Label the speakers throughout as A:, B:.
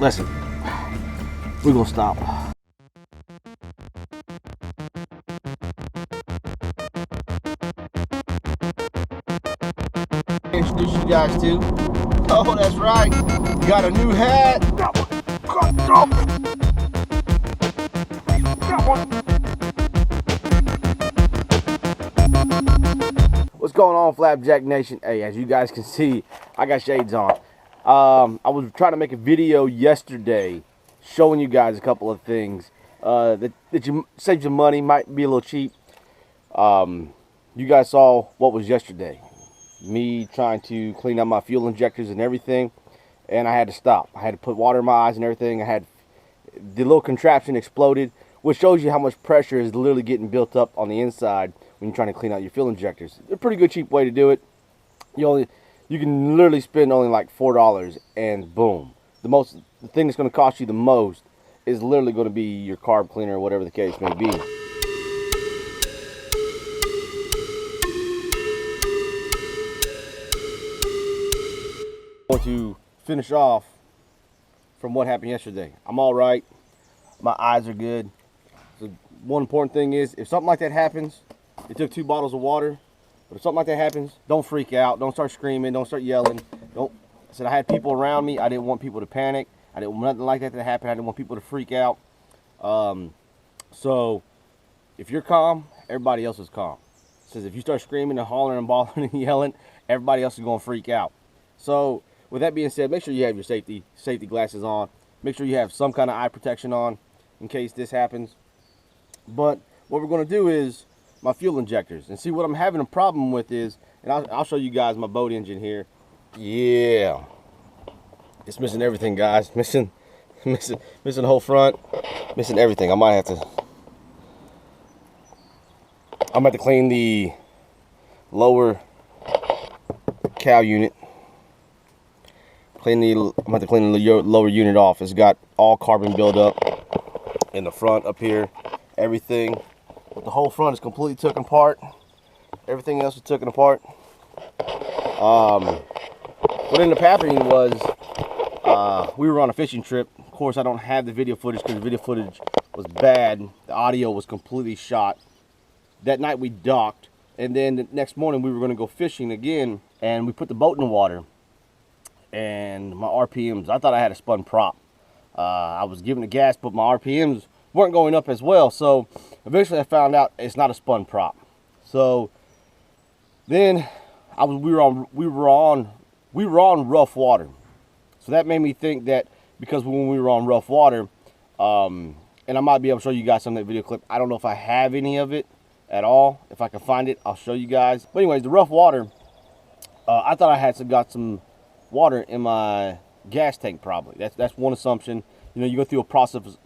A: listen, we're gonna stop. Introduce you guys to. Oh, that's right. You got a new hat. What's going on, Flapjack Nation? Hey, as you guys can see, I got shades on. I was trying to make a video yesterday showing you guys a couple of things that you save some money, might be a little cheap. You guys saw what was yesterday. Me trying to clean out my fuel injectors and everything, and I had to stop. I had to put water in my eyes and everything. The little contraption exploded, which shows you how much pressure is literally getting built up on the inside when you're trying to clean out your fuel injectors. It's a pretty good cheap way to do it. You can literally spend only like $4 and boom. The thing that's going to cost you the most is literally going to be your carb cleaner or whatever the case may be. I'm going to finish off from what happened yesterday. I'm all right. My eyes are good. So one important thing is, if something like that happens, it took 2 bottles of water, but if something like that happens, don't freak out. Don't start screaming. Don't start yelling. I said I had people around me. I didn't want people to panic. I didn't want nothing like that to happen. I didn't want people to freak out. So if you're calm, everybody else is calm. It says if you start screaming and hollering and bawling and yelling, everybody else is going to freak out. So with that being said, make sure you have your safety glasses on. Make sure you have some kind of eye protection on in case this happens. But what we're going to do is my fuel injectors, and see what I'm having a problem with is, and I'll show you guys my boat engine here. Yeah, it's missing everything, guys. Missing the whole front, missing everything. I'm gonna have to clean the lower cow unit. I'm gonna have to clean the lower unit off. It's got all carbon buildup in the front up here. Everything. But the whole front is completely taken apart. Everything else is taken apart. What ended up happening was we were on a fishing trip. Of course, I don't have the video footage because the video footage was bad. The audio was completely shot. That night we docked, and then the next morning we were going to go fishing again, and we put the boat in the water. And my RPMs, I thought I had a spun prop. I was giving the gas, but my RPMs weren't going up as well. So eventually I found out it's not a spun prop. So then we were on rough water. So that made me think that because when we were on rough water, and I might be able to show you guys some of that video clip. I don't know if I have any of it at all. If I can find it, I'll show you guys. But anyways, the rough water, I thought I had got some water in my gas tank probably. That's one assumption. You know, you go through a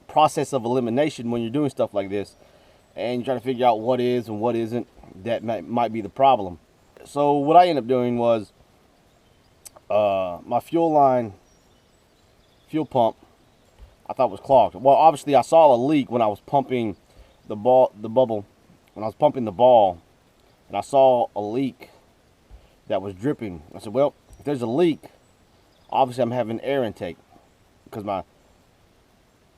A: process of elimination when you're doing stuff like this, and you try to figure out what is and what isn't. That might be the problem. So what I ended up doing was my fuel pump, I thought was clogged. Well, obviously I saw a leak when I was pumping the bubble, when I was pumping the ball, and I saw a leak that was dripping. I said, well, if there's a leak, obviously I'm having air intake because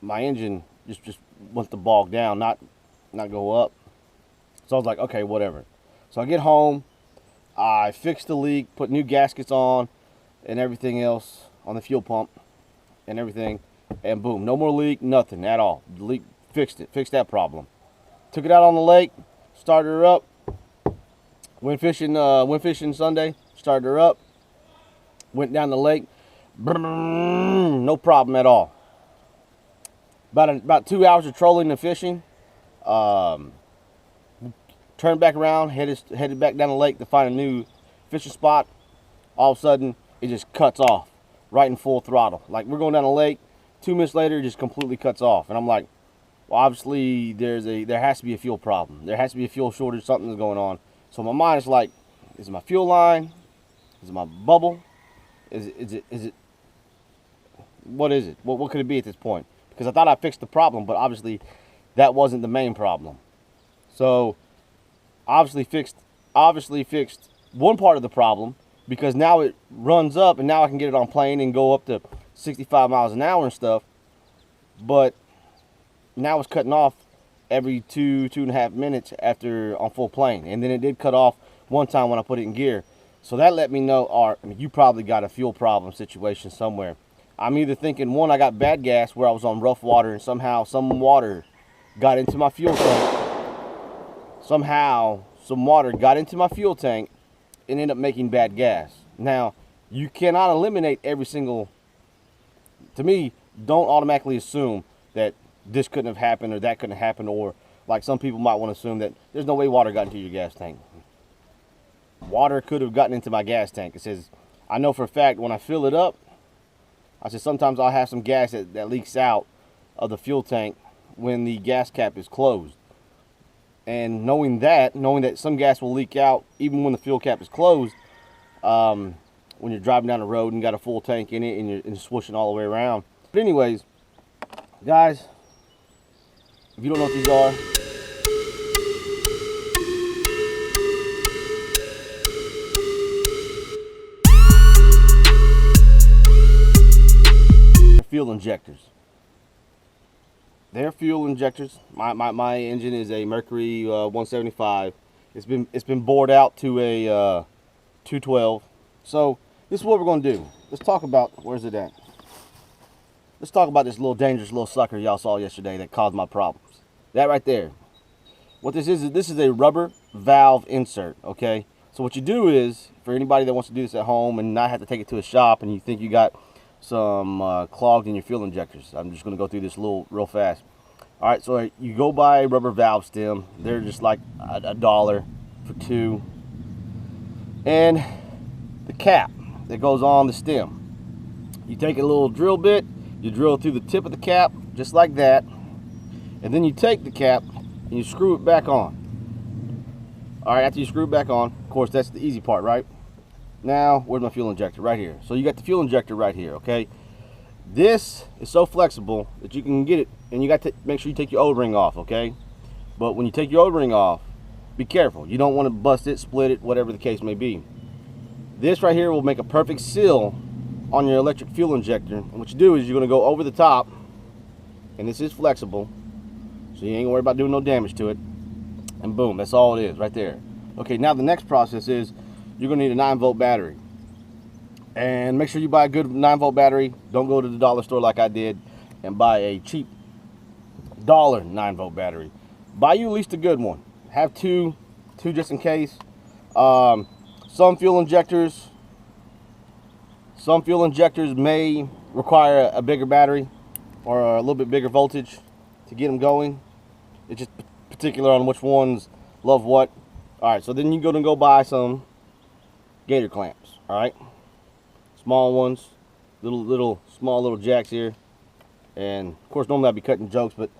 A: my engine just wants to bog down, not go up. So I was like, okay, whatever. So I get home, I fixed the leak, put new gaskets on and everything else on the fuel pump and everything, and boom, no more leak, nothing at all. The leak fixed that problem. Took it out on the lake, started her up, went fishing Sunday, started her up, went down the lake, no problem at all. About 2 hours of trolling and fishing, turned back around, headed back down the lake to find a new fishing spot. All of a sudden, it just cuts off right in full throttle. Like, we're going down the lake, 2 minutes later, it just completely cuts off. And I'm like, well, obviously there has to be a fuel problem. There has to be a fuel shortage. Something's going on. So my mind is like, is it my fuel line? Is it my bubble? Is it? What is it? What could it be at this point? Because I thought I fixed the problem, but obviously that wasn't the main problem. So obviously fixed one part of the problem, because now it runs up and now I can get it on plane and go up to 65 miles an hour and stuff, but now it's cutting off every 2.5 minutes after on full plane. And then it did cut off one time when I put it in gear. So that let me know, I mean, you probably got a fuel problem situation somewhere. I'm either thinking, one, I got bad gas where I was on rough water and somehow some water got into my fuel tank. Somehow some water got into my fuel tank and ended up making bad gas. Now, you cannot eliminate every single, to me, don't automatically assume that this couldn't have happened or that couldn't have happened, or like some people might want to assume that there's no way water got into your gas tank. Water could have gotten into my gas tank. It says, I know for a fact when I fill it up, I said sometimes I'll have some gas that leaks out of the fuel tank when the gas cap is closed. And knowing that some gas will leak out even when the fuel cap is closed, when you're driving down the road and got a full tank in it and you're swooshing all the way around. But anyways, guys, if you don't know what these are, fuel injectors. They're fuel injectors. My engine is a Mercury 175. It's been bored out to a 212. So this is what we're going to do. Let's talk about, where's it at? Let's talk about this little dangerous little sucker y'all saw yesterday that caused my problems. That right there. What this is a rubber valve insert, okay? So what you do is, for anybody that wants to do this at home and not have to take it to a shop and you think you got some clogged in your fuel injectors, I'm just going to go through this real fast. All right, so you go buy a rubber valve stem. They're just like $1 for 2. And the cap that goes on the stem, you take a little drill bit, you drill through the tip of the cap just like that, and then you take the cap and you screw it back on. All right, after you screw it back on, of course that's the easy part, right? Now, where's my fuel injector? Right here. So you got the fuel injector right here, okay? This is so flexible that you can get it, and you got to make sure you take your O-ring off, okay? But when you take your O-ring off, be careful. You don't want to bust it, split it, whatever the case may be. This right here will make a perfect seal on your electric fuel injector. And what you do is you're going to go over the top, and this is flexible, so you ain't gonna worry about doing no damage to it. And boom, that's all it is right there. Okay, now the next process is you're gonna need a 9-volt battery. And make sure you buy a good 9-volt battery. Don't go to the dollar store like I did and buy a cheap dollar 9-volt battery. Buy you at least a good one. Have two just in case. Some fuel injectors may require a bigger battery or a little bit bigger voltage to get them going. It's just particular on which ones love what. All right, so then you go buy some gator clamps. All right, small ones, small little jacks here. And of course, normally I'd be cutting jokes, but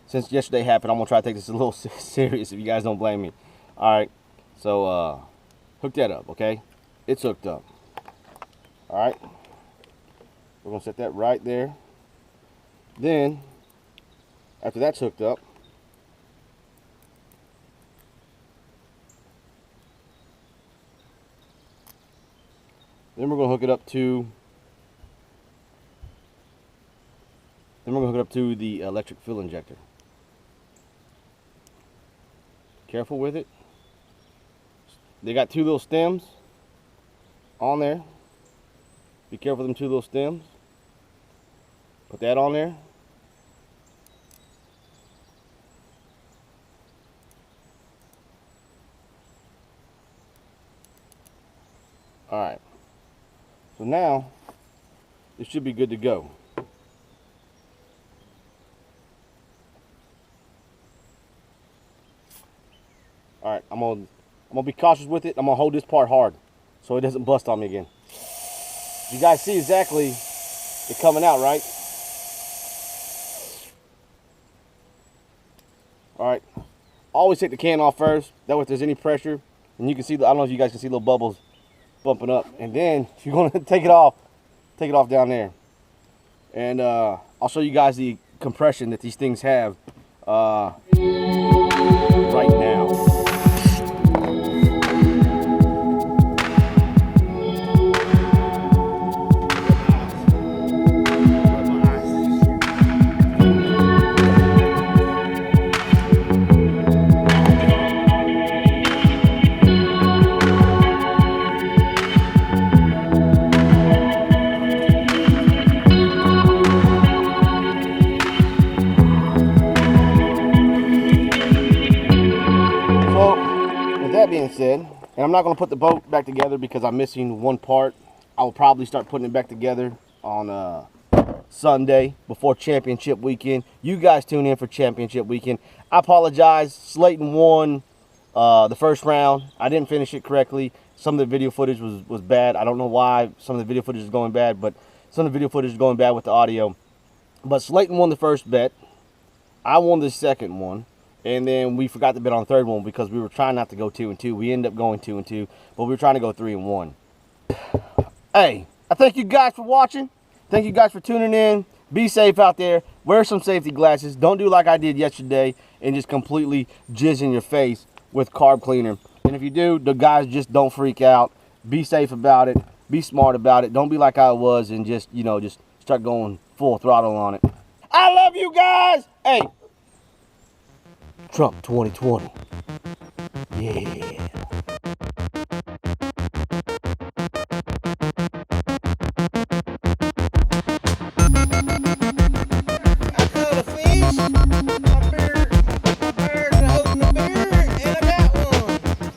A: since yesterday happened, I'm gonna try to take this a little serious if you guys don't blame me. All right, so hook that up, okay? It's hooked up. All right, we're gonna set that right there. Then, after that's hooked up, then we're gonna hook it up to the electric fuel injector. Careful with it. They got 2 little stems on there. Be careful with them 2 little stems. Put that on there. All right. So now it should be good to go. All right, I'm gonna be cautious with it. I'm gonna hold this part hard so it doesn't bust on me again. You guys see exactly it coming out, right? All right, always take the can off first. That way if there's any pressure, and you can see, I don't know if you guys can see little bubbles bumping up. And then if you're gonna take it off down there. And I'll show you guys the compression that these things have right now. with that being said, and I'm not going to put the boat back together because I'm missing one part. I will probably start putting it back together on Sunday before championship weekend. You guys tune in for championship weekend. I apologize. Slayton won the first round. I didn't finish it correctly. Some of the video footage was bad. I don't know why some of the video footage is going bad, but some of the video footage is going bad with the audio. But Slayton won the first bet. I won the second one. And then we forgot to bet on the third one because we were trying not to go 2-2. We ended up going 2-2, but we were trying to go 3-1. Hey, I thank you guys for watching. Thank you guys for tuning in. Be safe out there. Wear some safety glasses. Don't do like I did yesterday and just completely jizz in your face with carb cleaner. And if you do, the guys, just don't freak out. Be safe about it. Be smart about it. Don't be like I was and just, you know, just start going full throttle on it. I love you guys. Hey. Trump 2020. Yeah.